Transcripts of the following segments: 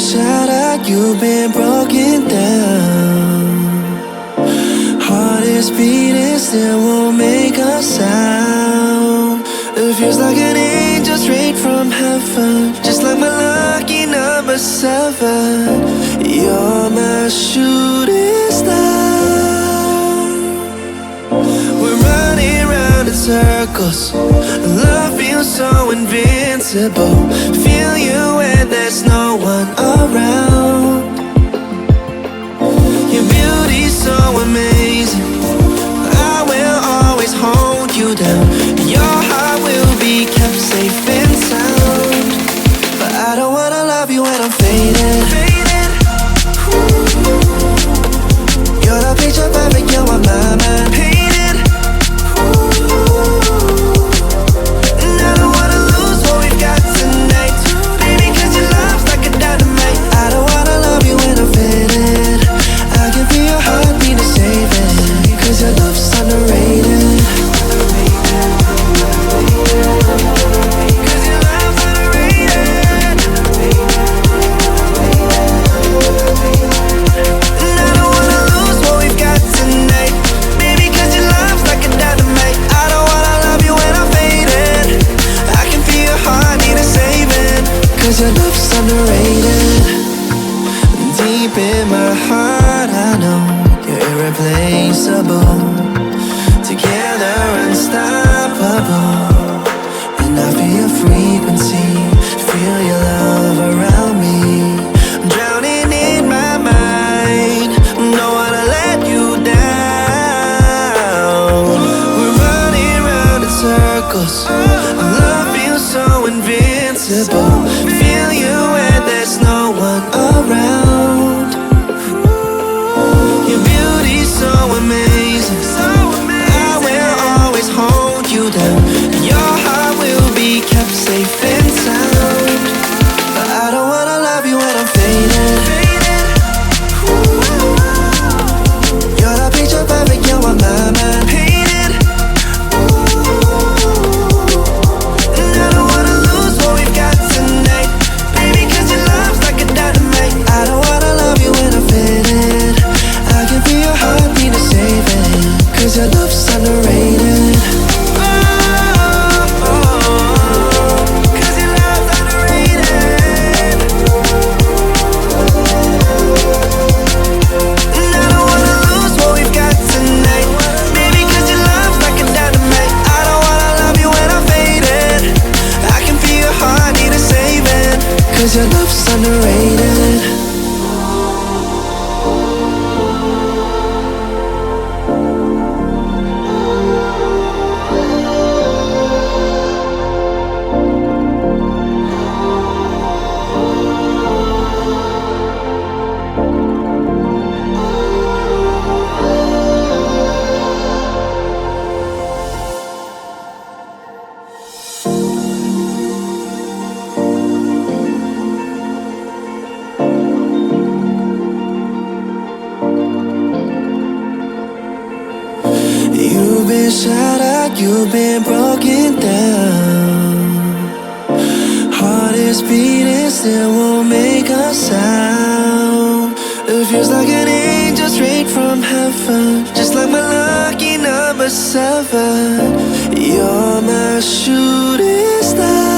shattered, you've been broken down. Heart is beating, still won't make a sound. It feels like an angel straight from heaven, just like my lucky number 7. You're my shooting star. We're running round in circles, love feels so invincible. Feel you when there's no one around. Your beauty's so amazing, I will always hold you down. Your heart will be kept safe and sound. But I don't wanna love you when I'm faded. You're the picture perfect, you're on my mind. Painted. And I don't wanna lose what we've got tonight, baby, cause your love's like a dynamite. I don't wanna love you when I'm faded. I can feel your heartbeat to save it, cause your love's underrated. Cause your love's underrated. And I don't wanna lose what we've got tonight, baby, cause your love's like a dynamite. I don't wanna love you when I'm faded. I can feel your heartbeat to save it, cause your love's underrated. Deep in my heart, I know you're irreplaceable. Together, unstoppable. And I feel your frequency, feel your love around me. I'm drowning in my mind, don't wanna let you down. We're running round in circles, our love feels so invincible. Feel you when there's no one around. Your beauty's so amazing, I will always hold you down. Your heart will be kept safe and sound. But I don't wanna love you when I'm faded. You're the picture perfect, you're on my mind. Painted. And I don't wanna lose what we've got tonight, baby, cause your love's like a dynamite. I don't wanna love you when I'm faded. I can feel your heartbeat to save it, cause your love's underrated. Cause your love's underrated. And I don't wanna lose what we've got tonight, baby, cause your love's like a dynamite. I don't wanna love you when I'm faded. I can feel your heartbeat to save it, cause your love's underrated. You've been shattered, you've been broken down. Heart is beating, still won't make a sound. It feels like an angel straight from heaven, just like my lucky number 7. You're my shooting star.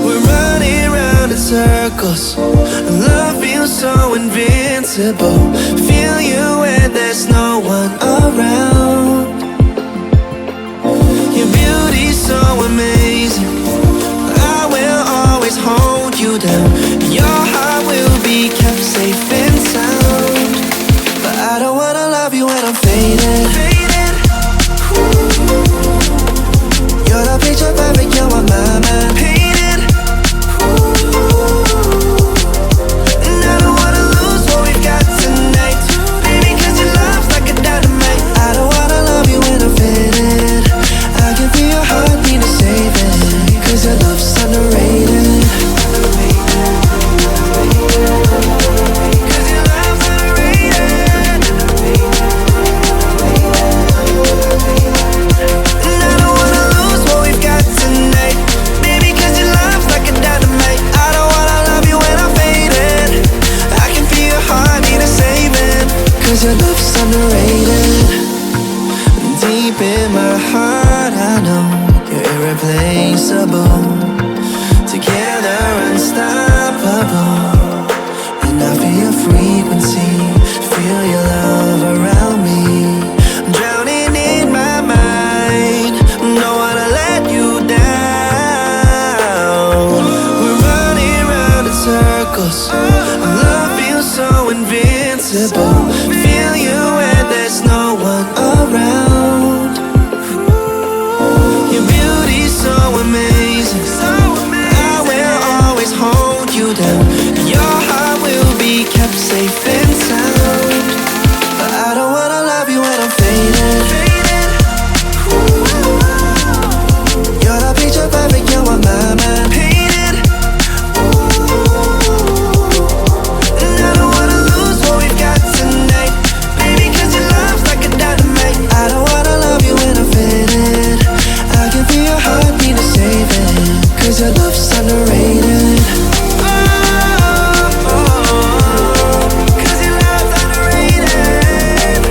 We're running round in circles, love feels so invincible. Feel you when there's no one around. Your beauty's so amazing, I will always hold you down. Your heart will be kept safe and sound. But I don't wanna love you when I'm faded. You're the picture perfect, you're on my mind. Painted. And I don't wanna lose what we've got tonight, baby, cause your love's like a dynamite. I don't wanna love you when I'm faded. I can feel your heartbeat to save it, cause your love's underrated. Love feels so invincible. Feel you when there's no one around. Your beauty's so amazing. I will always hold you down. Your heart will be kept safe and sound. But I don't wanna love you when I'm faded. You're the picture perfect, you're what my mind painted. And I don't wanna lose what we've got tonight, baby, cause your love's like a dynamite. I don't wanna love you when I'm faded. I can feel your heartbeat to save it, cause your love's underrated. Cause your love's underrated.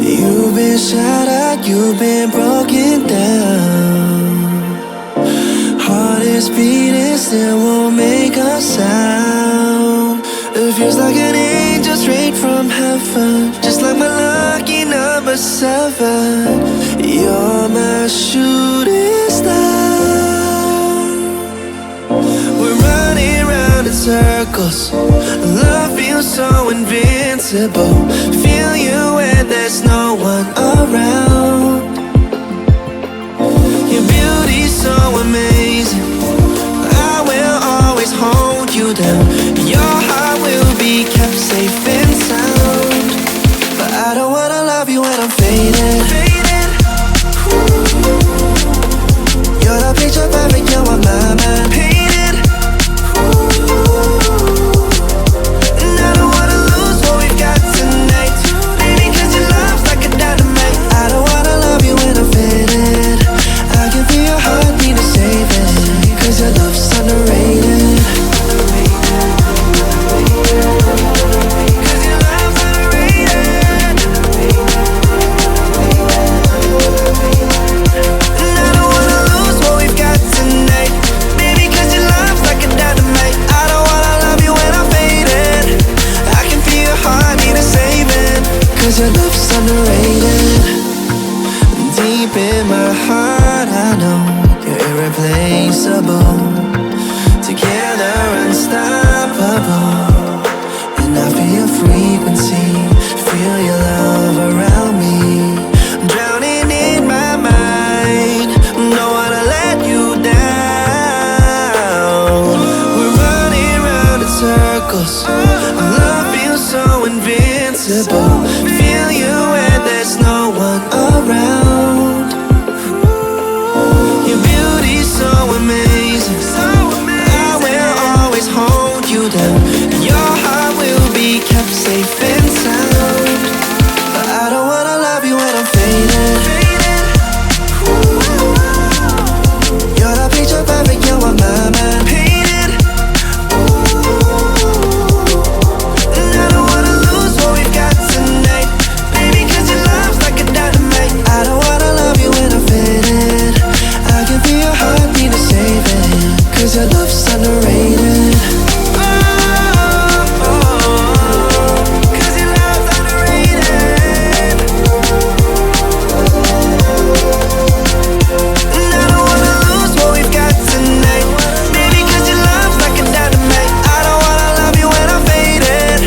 You've been shattered, you've been broken down. Heart is beating, still won't make a sound. It feels like an angel straight from heaven, just like my lucky number 7. You're my shooting star. We're running round in circles. Love feels so invincible. Feel you when there's no one around. Your beauty's so amazing. I will always hold you down. Your heart will be kept safe and sound. But I don't wanna love you when I'm faded. You're the picture perfect, you're what my mind painted. And I don't wanna lose what we've got tonight, baby, cause your love's like a dynamite. I don't wanna love you when I'm faded. I can feel your heartbeat to save it, cause your love's underrated. Cause your love's underrated. And I don't wanna lose what we've got tonight, baby, cause your love's like a dynamite. I don't wanna love you when I'm faded. I can feel your heartbeat to save it, cause your love's underrated. Deep in my heart I know you're irreplaceable. Together unstoppable. And I feel your frequency, feel your love around me. I'm drowning in my mind, don't wanna let you down. We're running round in circles. Love feels so invincible. Feel you when there's no one around. Your beauty's so amazing. I will always hold you down. Your heart will be kept safe and sound. But I don't wanna love you when I'm faded. You're the picture perfect, you're what my mind painted. And I don't wanna lose what we've got tonight, baby, cause your love's like a dynamite. I don't wanna love you when I'm faded. I can feel your heartbeat to save it, cause your love's underrated. Cause your love's underrated. And I don't wanna lose what we've got tonight, baby, cause your love's like a dynamite. I don't wanna love you when I'm faded.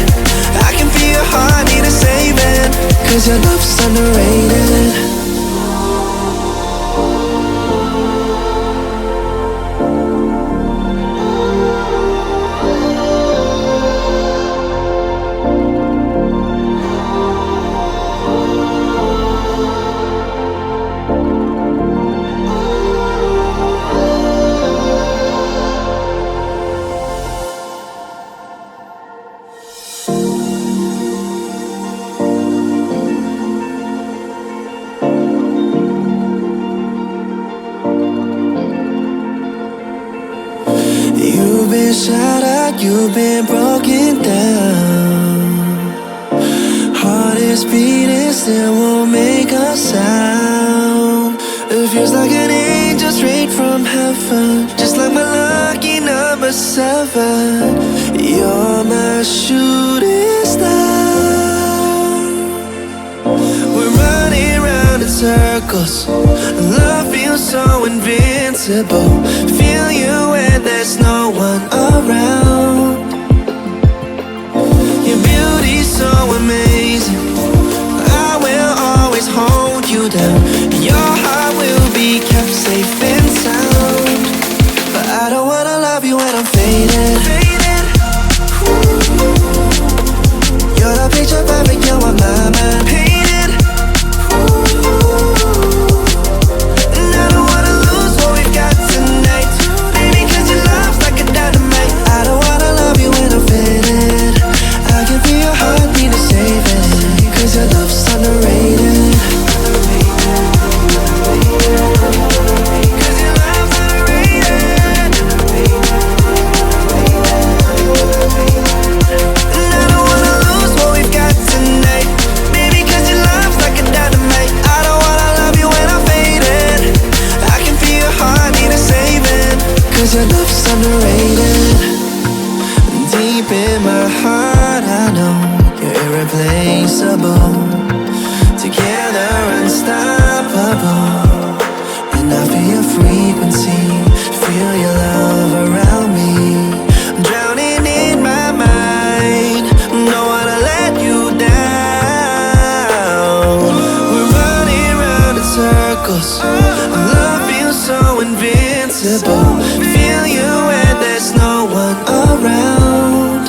I can feel your heartbeat to save it, cause your love's underrated. been shattered, you've been broken down. Heart is beating, still won't make a sound. It feels like an angel straight from heaven, just like my lucky number 7. You're my shooting star. We're running round in circles, love feels so invincible. Feel you when there's no one around. Your beauty's so amazing, I will always hold you down. Your heart will be kept safe and sound. But I don't wanna love you when I'm faded. You're the picture perfect, you're on my mind. Painted. And I don't wanna lose what we've got tonight, baby, cause your love's like a dynamite. I don't wanna love you when I'm faded. I can feel your heartbeat to save it, cause your love's underrated. Cause your love's underrated. And I don't wanna lose what we've got tonight, baby, cause your love's like a dynamite. I don't wanna love you when I'm faded. I can feel your heartbeat to save it, cause your love's underrated. Deep in my heart I know you're irreplaceable. Together unstoppable. And I feel your frequency, feel your love around me. I'm drowning in my mind, don't wanna let you down. We're running round in circles, love feels so invincible. Feel you when there's no one around.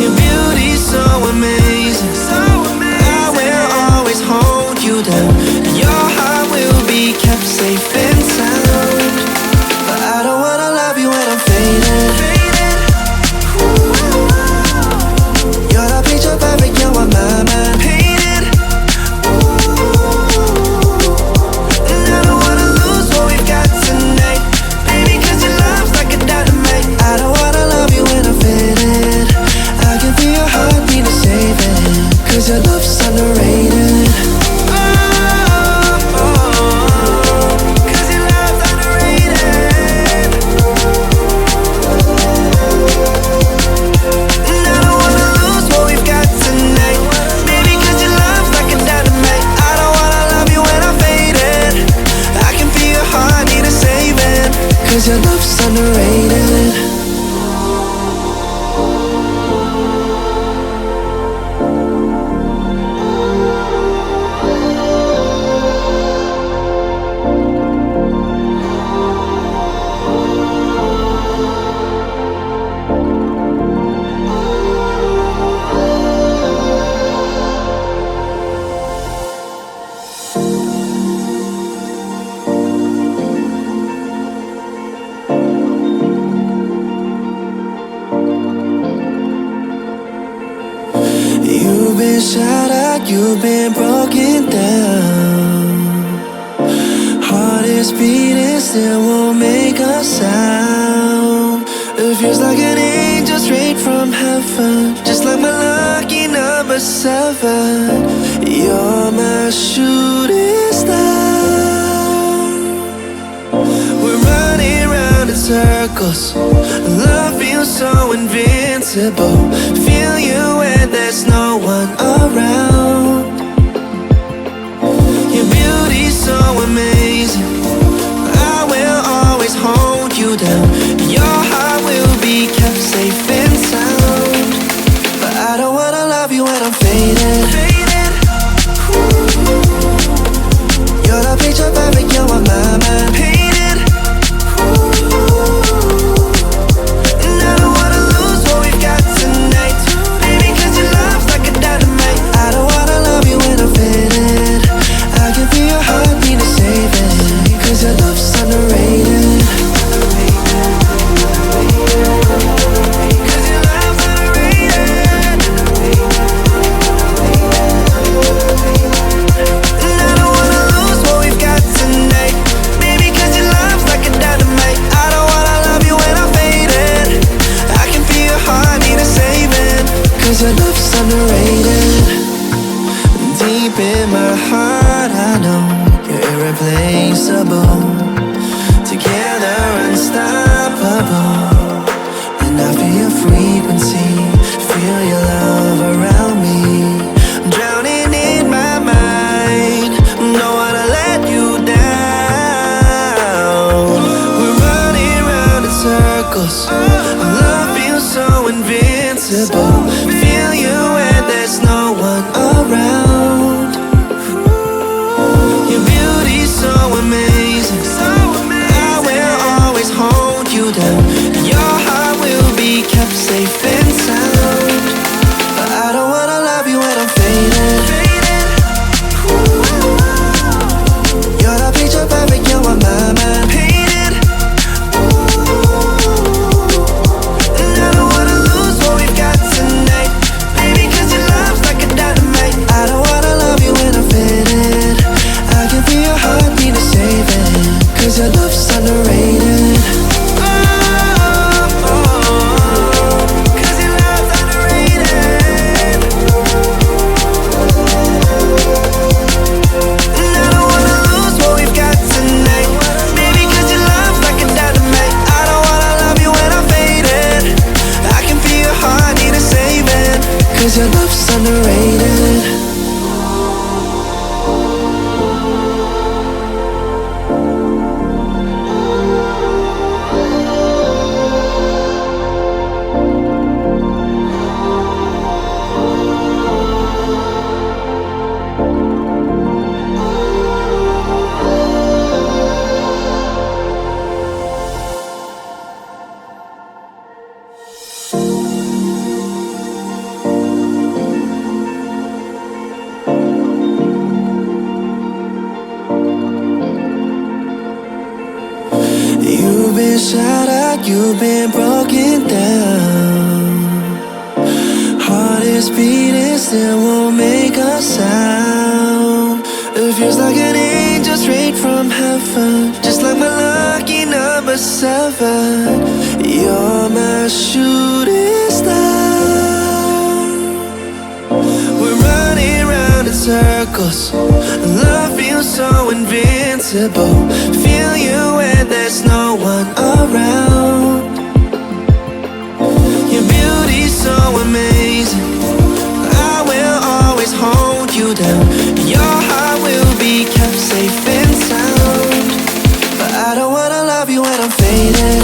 Your beauty's so amazing, I will always hold you down. Your heart will be kept safe and sound. But I don't wanna love you when I'm faded. You're the picture perfect, you're on my mind. Painted. And I don't wanna lose what we've got tonight, baby, cause your love's like a dynamite. I don't wanna love you when I'm faded. I can feel your heartbeat to save it, cause your love's underrated. Cause your love's underrated. And I don't wanna lose what we've got tonight, baby, cause your love's like a dynamite. I don't wanna love you when I'm faded. I can feel your heartbeat to save it, cause your love's underrated. You've been shattered, you've been broken down. Heart is beating, still won't make a sound. It feels like an angel straight from heaven, just like my lucky number 7. You're my shooting star. We're running round in circles, love feels so invincible. Feel you when there's no one around. Your beauty's so amazing, I will always hold you down. Your heart will be kept safe and sound. But I don't wanna love you when I'm faded. You're the picture perfect, you're on my mind. Painted. And I don't wanna lose what we've got tonight, baby, cause your love's like a dynamite. I don't wanna love you when I'm faded. I can feel your heartbeat to save it, cause your love's underrated. circles. Love feels so invincible. Feel you when there's no one around. Your beauty's so amazing. I will always hold you down. Your heart will be kept safe and sound. But I don't wanna love you when I'm faded. You're the picture perfect, you're what my mind painted. And I don't wanna lose what we've got tonight, baby, cause your love's like a dynamite. I don't wanna love you when I'm faded. I can feel your heartbeat to save it, cause your love's underrated. Cause your love's underrated. You've been shattered, you've been broken down. Heart is beating, still won't make a sound. It feels like an angel straight from heaven, just like my lucky number 7. You're my shooting star. We're running round in circles. Love feels so invincible. Feel you when there's no one around. Your beauty's so amazing. I will always hold you down. Your heart will be kept safe and sound. But I don't wanna love you when I'm faded.